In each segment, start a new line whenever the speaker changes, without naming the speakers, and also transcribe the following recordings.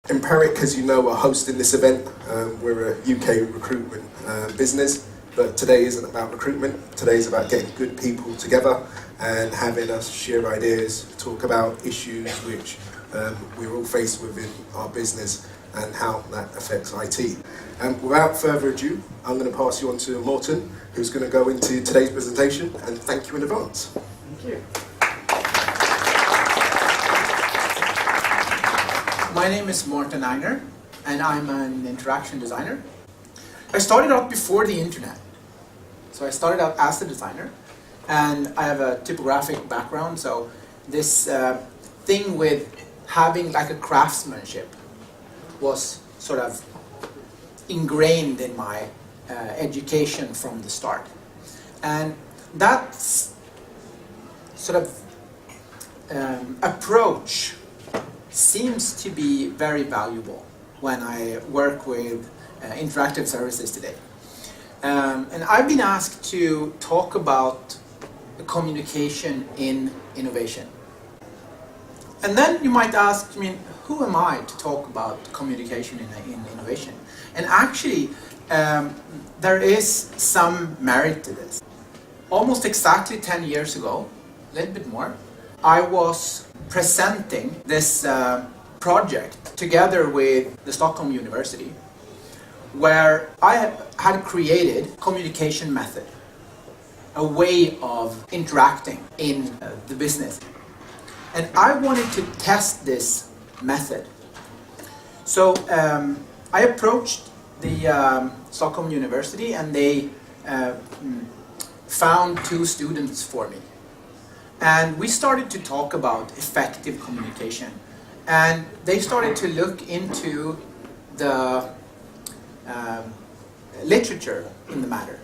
Empiric, as you know, are hosting this event. We're a UK recruitment business, but today isn't about recruitment. Today is about getting good people together and having us share ideas, talk about issues which we're all faced with in our business and how that affects IT. Without further ado, I'm going to pass you on to Morten, who's going to go into today's presentation, and thank you in advance.
Thank you. My name is Morten Einer, and I'm an interaction designer. I started out before the internet. So I started out as a designer, and I have a typographic background, so this thing with having like a craftsmanship was sort of ingrained in my education from the start. And that sort of approach seems to be very valuable when I work with interactive services today. And I've been asked to talk about communication in innovation. And then you might ask, who am I to talk about communication in innovation? And actually, there is some merit to this. Almost exactly 10 years ago, a little bit more, I was presenting this project together with the Stockholm University, where I had created communication method, a way of interacting in the business. And I wanted to test this method. So I approached the Stockholm University, and they found 2 students for me. And we started to talk about effective communication. And they started to look into the literature in the matter.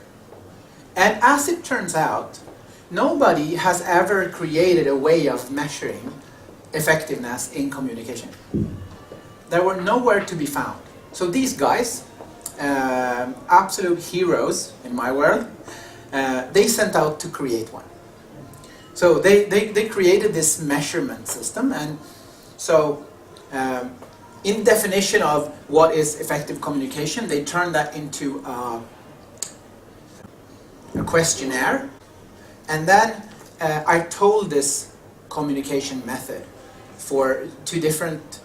And as it turns out, nobody has ever created a way of measuring effectiveness in communication. They were nowhere to be found. So these guys, absolute heroes in my world, they set out to create one. So they created this measurement system, and so in definition of what is effective communication, they turned that into a questionnaire. And then I told this communication method for 2 different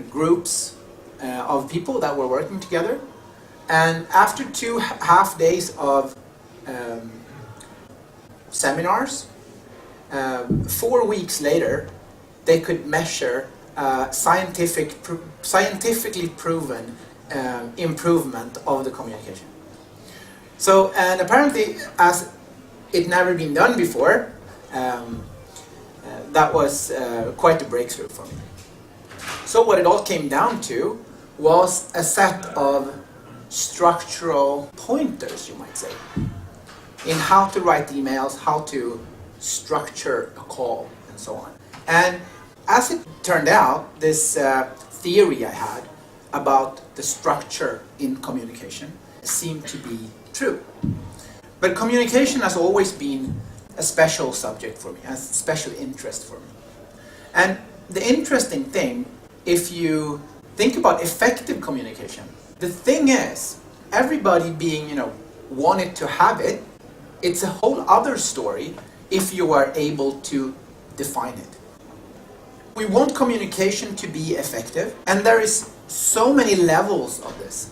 groups of people that were working together. And after 2 half days of seminars, 4 weeks later, they could measure scientifically proven improvement of the communication. So, and apparently, as it never been done before, that was quite a breakthrough for me. So what it all came down to was a set of structural pointers, you might say, in how to write emails, how to structure a call, and so on. And as it turned out, this theory I had about the structure in communication seemed to be true. But communication has always been a special subject for me, a special interest for me. And the interesting thing, if you think about effective communication, the thing is, everybody being, wanted to have it, it's a whole other story if you are able to define it. We want communication to be effective, and there is so many levels of this.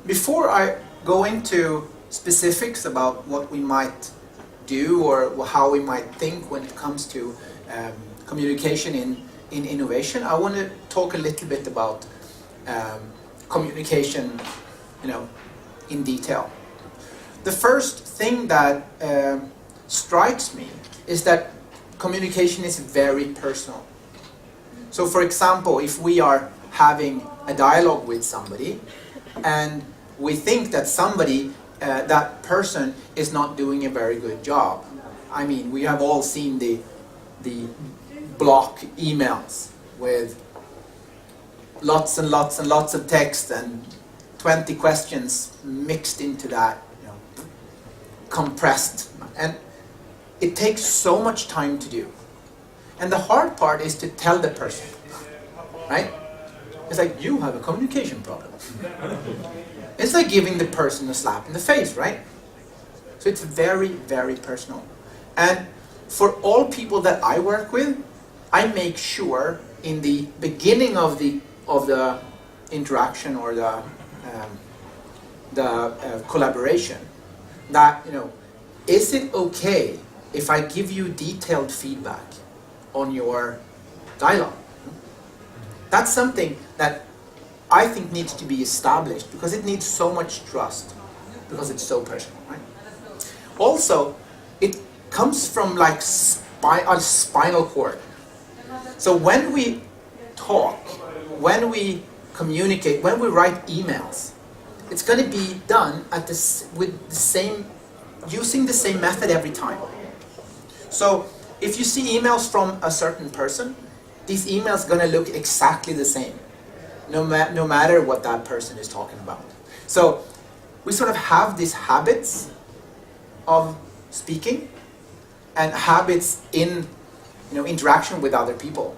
Before I go into specifics about what we might do or how we might think when it comes to communication in innovation, I want to talk a little bit about communication, in detail. The first thing that strikes me is that communication is very personal. So for example, if we are having a dialogue with somebody and we think that that person is not doing a very good job. I mean, we have all seen the block emails with lots and lots and lots of text and 20 questions mixed into that, compressed. And it takes so much time to do. And the hard part is to tell the person, right? It's like, you have a communication problem. It's like giving the person a slap in the face, right? So it's very, very personal. And for all people that I work with, I make sure in the beginning of the interaction or the collaboration that, is it okay if I give you detailed feedback on your dialogue? That's something that I think needs to be established because it needs so much trust because it's so personal, right? Also, it comes from like a spinal cord. So when we talk, when we communicate, when we write emails, it's going to be done using the same method every time. So if you see emails from a certain person, these emails are going to look exactly the same, no matter what that person is talking about. So we sort of have these habits of speaking and habits in interaction with other people.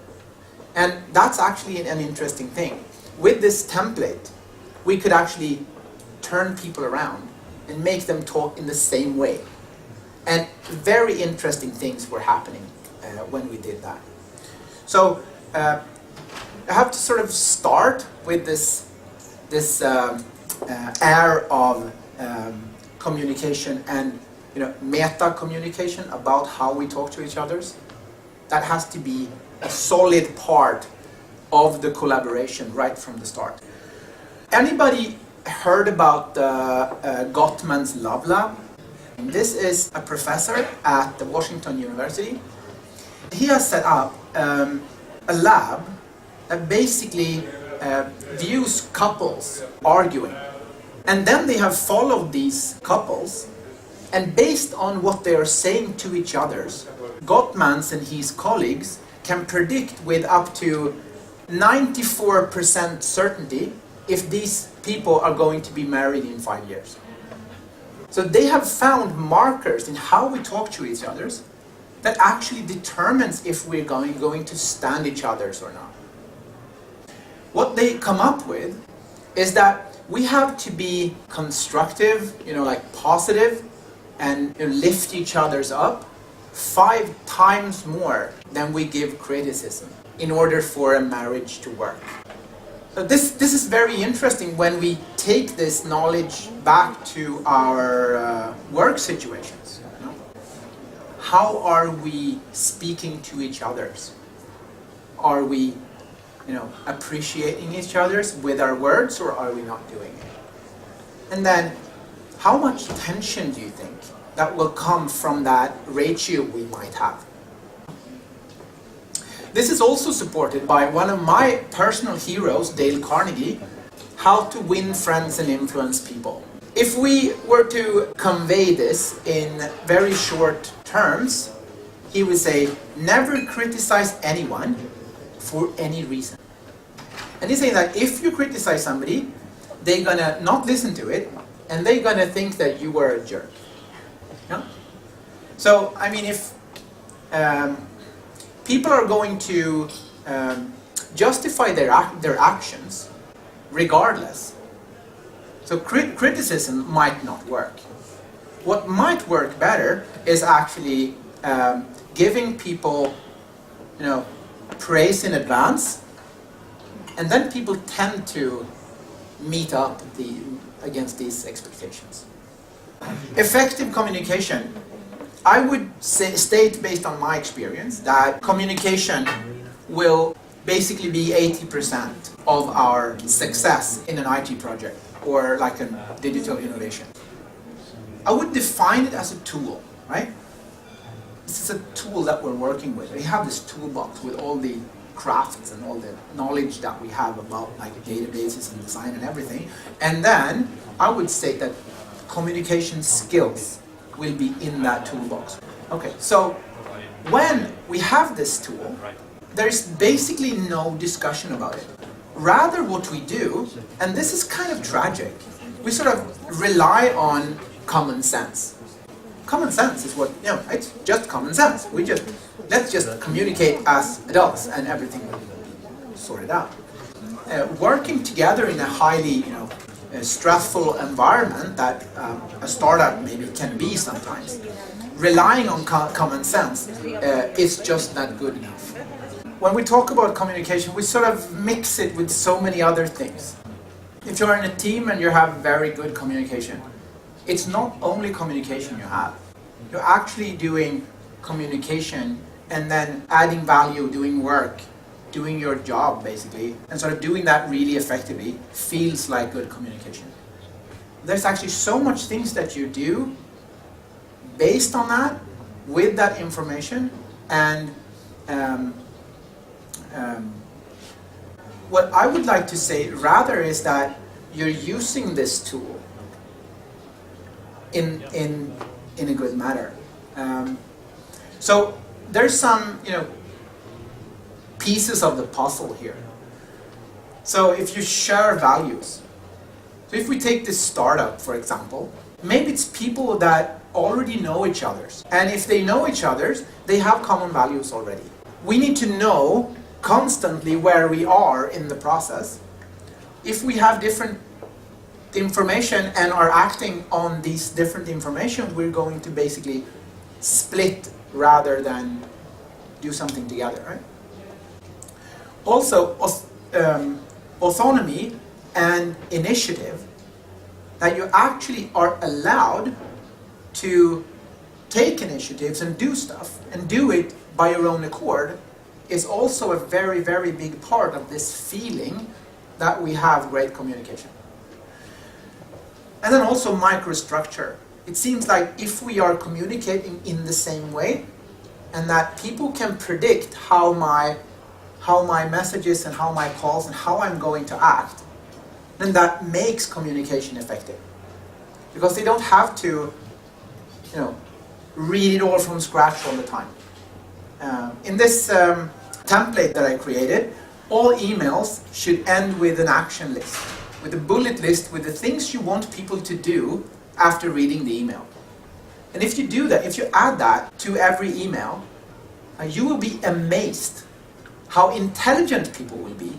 And that's actually an interesting thing. With this template, we could actually turn people around and make them talk in the same way. And very interesting things were happening when we did that. So I have to sort of start with this air of communication and meta communication about how we talk to each other. That has to be a solid part of the collaboration right from the start. Anybody heard about Gottman's Love Lab? This is a professor at the Washington University. He has set up a lab that basically views couples arguing. And then they have followed these couples, and based on what they are saying to each other, Gottman and his colleagues can predict with up to 94% certainty if these people are going to be married in 5 years. So they have found markers in how we talk to each other that actually determines if we're going to stand each other or not. What they come up with is that we have to be constructive, like positive, and lift each other's up 5 times more than we give criticism in order for a marriage to work. So this is very interesting when we take this knowledge back to our work situations. How are we speaking to each other? Are we appreciating each other with our words, or are we not doing it? And then, how much tension do you think that will come from that ratio we might have? This is also supported by one of my personal heroes, Dale Carnegie, How to Win Friends and Influence People. If we were to convey this in very short terms, he would say, never criticize anyone for any reason. And he's saying that if you criticize somebody, they're gonna not listen to it, and they're gonna think that you were a jerk. Yeah? So, I mean, if people are going to justify their actions regardless, so criticism might not work. What might work better is actually giving people, praise in advance, and then people tend to meet up against these expectations. Effective communication. I would state, based on my experience, that communication will basically be 80% of our success in an IT project or like a digital innovation. I would define it as a tool, right? This is a tool that we're working with. We have this toolbox with all the crafts and all the knowledge that we have about like databases and design and everything. And then I would say that communication skills will be in that toolbox. Okay, so when we have this tool, there's basically no discussion about it. Rather what we do, and this is kind of tragic, we sort of rely on common sense. common sense is what, it's just common sense. Let's just communicate as adults and everything will be sorted out. Working together in a highly, stressful environment that a startup maybe can be sometimes, relying on common sense is just not good enough. When we talk about communication, we sort of mix it with so many other things. If you're in a team and you have very good communication, it's not only communication you have. You're actually doing communication and then adding value, doing work, doing your job basically, and sort of doing that really effectively feels like good communication. There's actually so much things that you do based on that, with that information, and what I would like to say rather is that you're using this tool in a good manner. So there's some pieces of the puzzle here. So if you share values, so if we take this startup for example, maybe it's people that already know each other, and if they know each other, they have common values already. We need to know constantly where we are in the process. If we have different information and are acting on these different information, we're going to basically split rather than do something together, right? Also, autonomy and initiative, that you actually are allowed to take initiatives and do stuff and do it by your own accord, is also a very, very big part of this feeling that we have great communication. And then also microstructure. It seems like if we are communicating in the same way, and that people can predict how my messages and how my calls and how I'm going to act, then that makes communication effective. Because they don't have to, read it all from scratch all the time. In this template that I created, all emails should end with an action list, with a bullet list with the things you want people to do after reading the email. And if you do that, if you add that to every email, you will be amazed how intelligent people will be.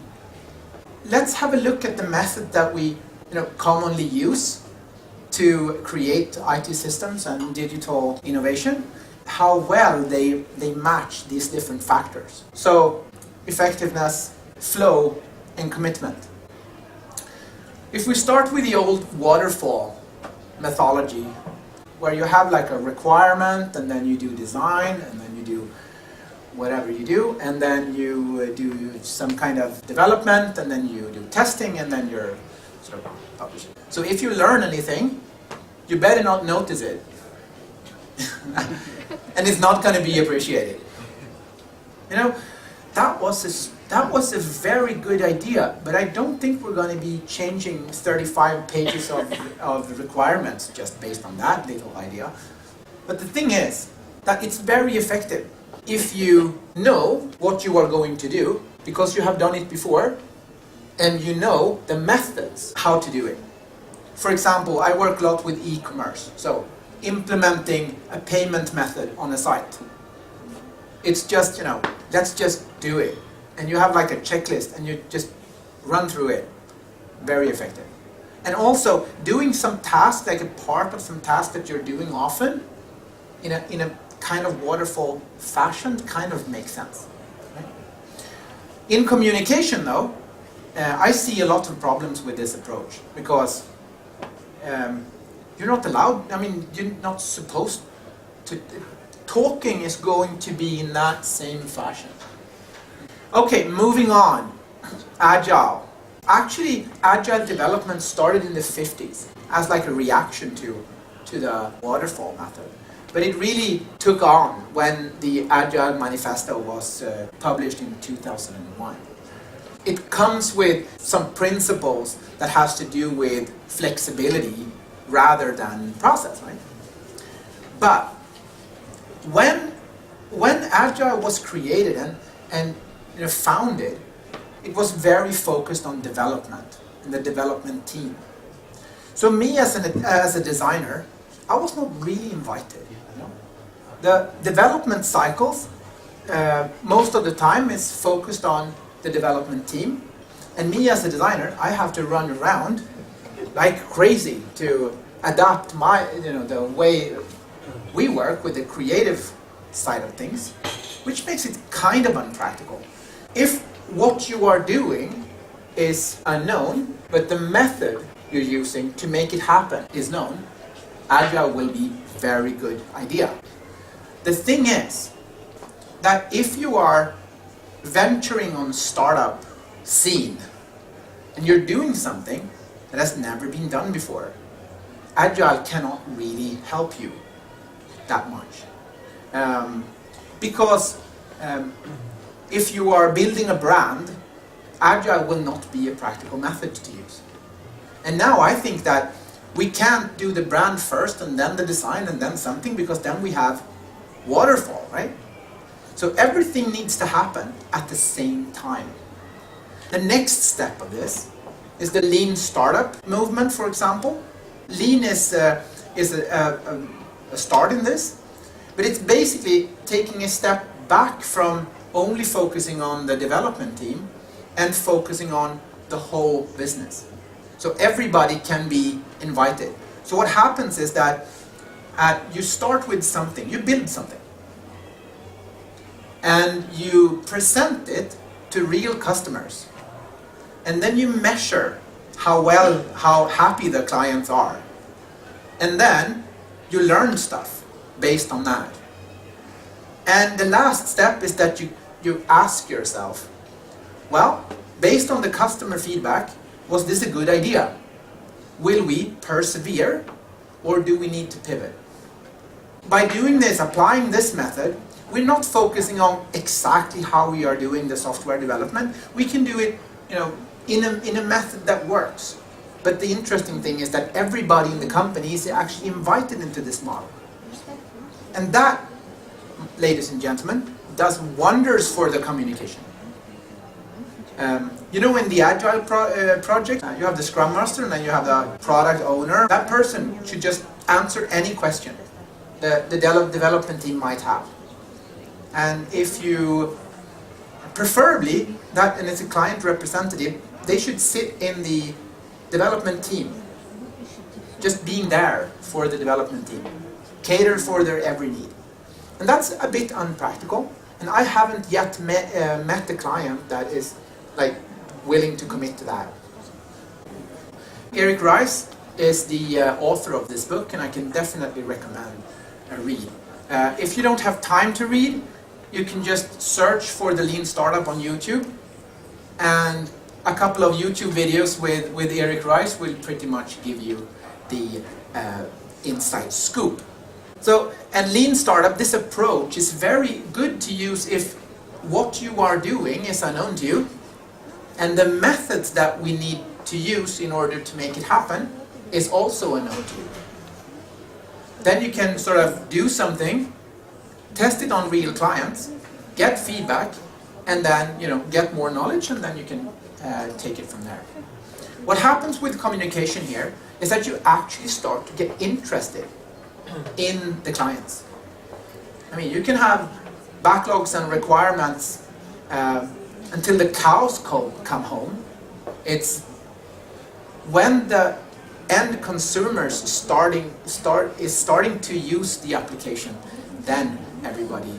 Let's have a look at the method that we commonly use to create IT systems and digital innovation, how well they match these different factors. So, effectiveness, flow, and commitment. If we start with the old waterfall methodology, where you have like a requirement, and then you do design, and then you do whatever you do, and then you do some kind of development, and then you do testing, and then you're sort of publishing. So if you learn anything, you better not notice it. And it's not going to be appreciated. That was a very good idea, but I don't think we're going to be changing 35 pages of requirements just based on that little idea. But the thing is that it's very effective if you know what you are going to do, because you have done it before, and you know the methods how to do it. For example, I work a lot with e-commerce, so implementing a payment method on a site. It's just, let's just do it. And you have like a checklist and you just run through it. Very effective. And also doing some task, like a part of some task that you're doing often, in a kind of waterfall fashion, kind of makes sense. Right? In communication though, I see a lot of problems with this approach, because you're not allowed, you're not supposed to, talking is going to be in that same fashion. Okay, moving on. Agile. Actually, agile development started in the 50s as like a reaction to the waterfall method. But it really took on when the Agile Manifesto was published in 2001. It comes with some principles that has to do with flexibility rather than process, right? But when Agile was created and founded, it was very focused on development and the development team. So me as a designer, I was not really invited. You know? The development cycles, most of the time is focused on the development team. And me as a designer, I have to run around like crazy to adapt my, the way we work with the creative side of things, which makes it kind of unpractical. If what you are doing is unknown, but the method you're using to make it happen is known, Agile will be a very good idea. The thing is that if you are venturing on startup scene and you're doing something that has never been done before, Agile cannot really help you that much. Because if you are building a brand, Agile will not be a practical method to use. And now I think that we can't do the brand first and then the design and then something, because then we have waterfall, right? So everything needs to happen at the same time. The next step of this is the lean startup movement, for example. Lean is a start in this, but it's basically taking a step back from only focusing on the development team and focusing on the whole business. So everybody can be invited. So what happens is that you start with something, you build something, and you present it to real customers. And then you measure how happy the clients are. And then you learn stuff based on that. And the last step is that you ask yourself, well, based on the customer feedback, was this a good idea? Will we persevere, or do we need to pivot? By doing this, applying this method, we're not focusing on exactly how we are doing the software development. We can do it, in a method that works. But the interesting thing is that everybody in the company is actually invited into this model. And that, ladies and gentlemen, does wonders for the communication. In the Agile project, you have the Scrum Master and then you have the product owner. That person should just answer any question the development team might have. And if you, preferably, and it's a client representative, they should sit in the development team, just being there for the development team, cater for their every need. And that's a bit unpractical, and I haven't yet met the client that is willing to commit to that. Eric Rice is the author of this book, and I can definitely recommend a read. If you don't have time to read, you can just search for the Lean Startup on YouTube, and a couple of YouTube videos with Eric Rice will pretty much give you the inside scoop. So, and Lean Startup, this approach is very good to use if what you are doing is unknown to you, and the methods that we need to use in order to make it happen is also unknown to you. Then you can sort of do something, test it on real clients, get feedback, and then get more knowledge, and then you can take it from there. What happens with communication here is that you actually start to get interested in the clients. I mean, you can have backlogs and requirements until the cows come home. It's when the end consumers starting to use the application, then everybody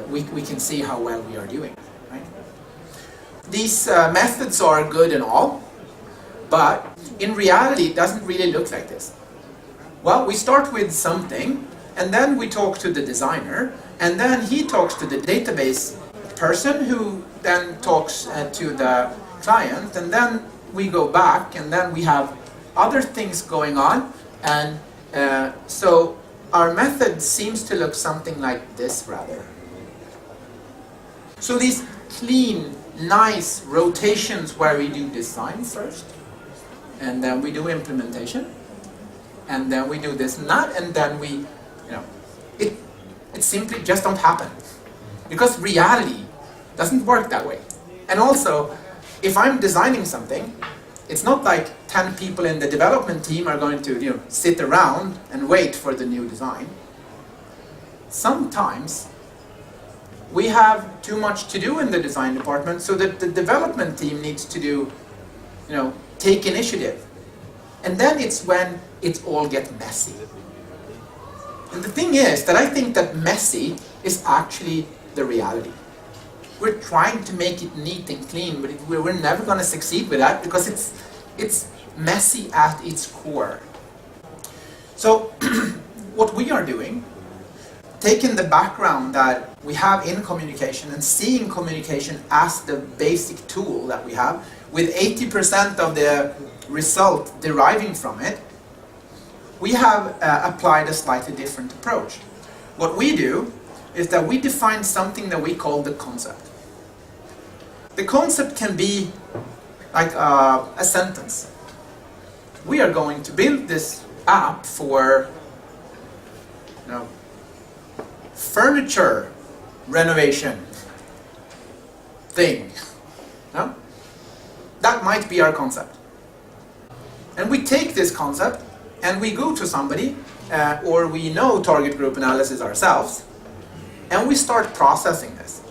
we can see how well we are doing. Right? These methods are good and all, but in reality it doesn't really look like this. Well, we start with something, and then we talk to the designer, and then he talks to the database person, who then talks to the client, and then we go back, and then we have other things going on, and so our method seems to look something like this rather. So these clean, nice rotations where we do design first, and then we do implementation, and then we do this and that, and then we, it simply just don't happen. Because reality doesn't work that way. And also, if I'm designing something, It's not like 10 people in the development team are going to sit around and wait for the new design. Sometimes we have too much to do in the design department, so that the development team needs to take initiative. And then it's when it all gets messy. And the thing is that I think that messy is actually the reality. We're trying to make it neat and clean, but we're never going to succeed with that because it's messy at its core. So what we are doing, taking the background that we have in communication and seeing communication as the basic tool that we have, with 80% of the result deriving from it, we have applied a slightly different approach. What we do is that we define something that we call the concept. The concept can be like a sentence. We are going to build this app for furniture renovation thing. No? That might be our concept. And we take this concept and we go to somebody, or we know target group analysis ourselves, and we start processing this.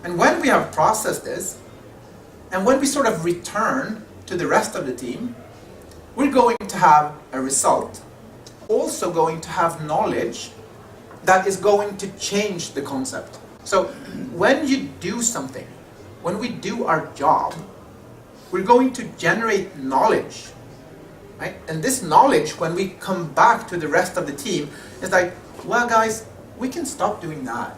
And when we have processed this, and when we sort of return to the rest of the team, we're going to have a result, also going to have knowledge that is going to change the concept. So when you do something, when we do our job, we're going to generate knowledge, right? And this knowledge, when we come back to the rest of the team, is like, well guys, we can stop doing that.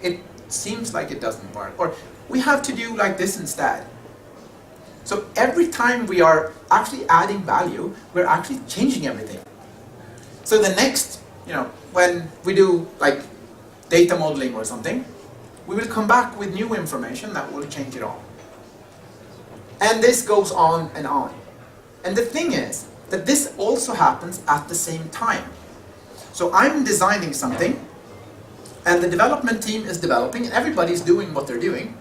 It seems like it doesn't work. Or we have to do like this instead. So every time we are actually adding value, we're actually changing everything. So the next, when we do like data modeling or something, we will come back with new information that will change it all. And this goes on and on. And the thing is that this also happens at the same time. So I'm designing something, and the development team is developing, and everybody's doing what they're doing.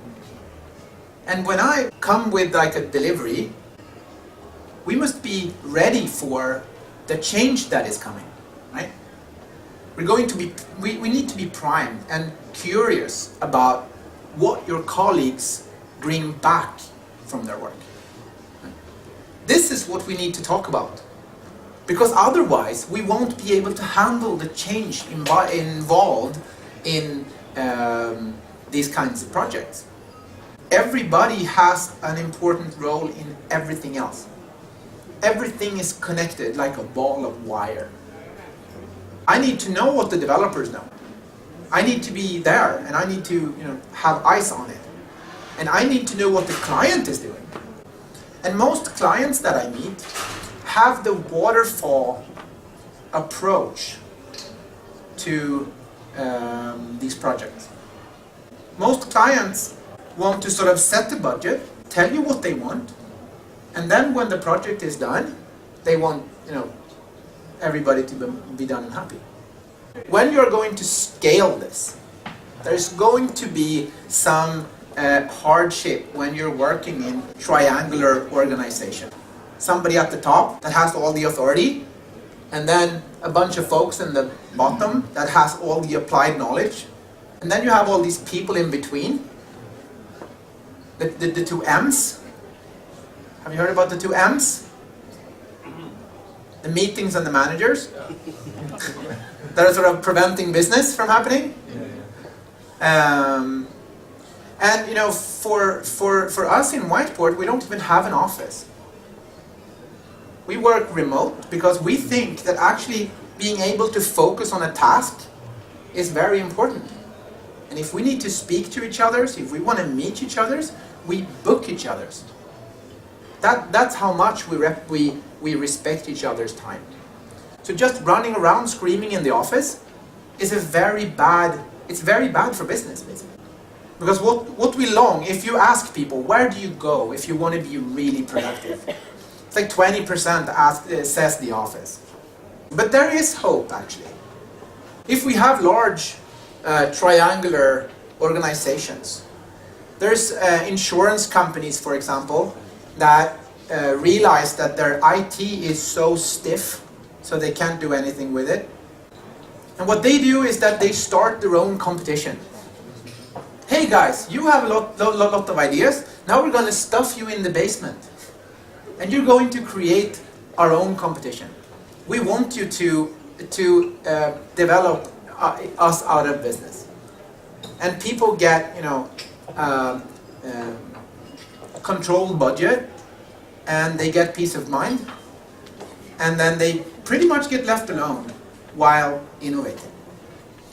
And when I come with like a delivery, we must be ready for the change that is coming, right? We're going to be, we need to be primed and curious about what your colleagues bring back from their work. This is what we need to talk about. Because otherwise, we won't be able to handle the change involved in these kinds of projects. Everybody has an important role in everything else. Everything is connected like a ball of wire. I need to know what the developers know. I need to be there, and I need to have eyes on it. And I need to know what the client is doing. And most clients that I meet have the waterfall approach to these projects. Most clients want to sort of set the budget, tell you what they want, and then when the project is done, they want everybody to be done and happy. When you're going to scale this, there's going to be some hardship when you're working in triangular organization. Somebody at the top that has all the authority, and then a bunch of folks in the bottom that has all the applied knowledge, and then you have all these people in between, the two M's. Have you heard about the two M's? The meetings and the managers that are sort of preventing business from happening. And for us in Whiteboard, we don't even have an office. We work remote because we think that actually being able to focus on a task is very important. And if we need to speak to each other, if we want to meet each other, we book each other's. That's how much we respect each other's time. So just running around screaming in the office is very bad for business, basically. Because what we long, if you ask people, where do you go if you want to be really productive? It's like 20% says the office. But there is hope, actually. If we have large triangular organizations, there's insurance companies, for example, that realize that their IT is so stiff, so they can't do anything with it. And what they do is that they start their own competition. Hey guys, you have a lot of ideas. Now we're going to stuff you in the basement. And you're going to create our own competition. We want you to develop us out of business. And people get, controlled budget, and they get peace of mind, and then they pretty much get left alone while innovating.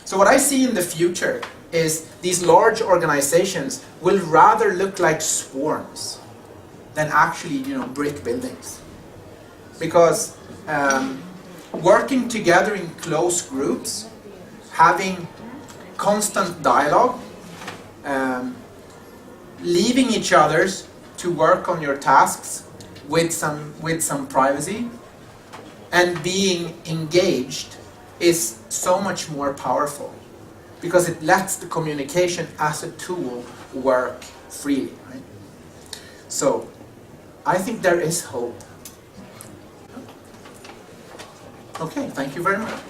So what I see in the future is these large organizations will rather look like swarms than actually, brick buildings. Because working together in close groups, having constant dialogue, leaving each other to work on your tasks with some privacy, and being engaged is so much more powerful, because it lets the communication as a tool work freely, right? So I think there is hope. Okay, thank you very much.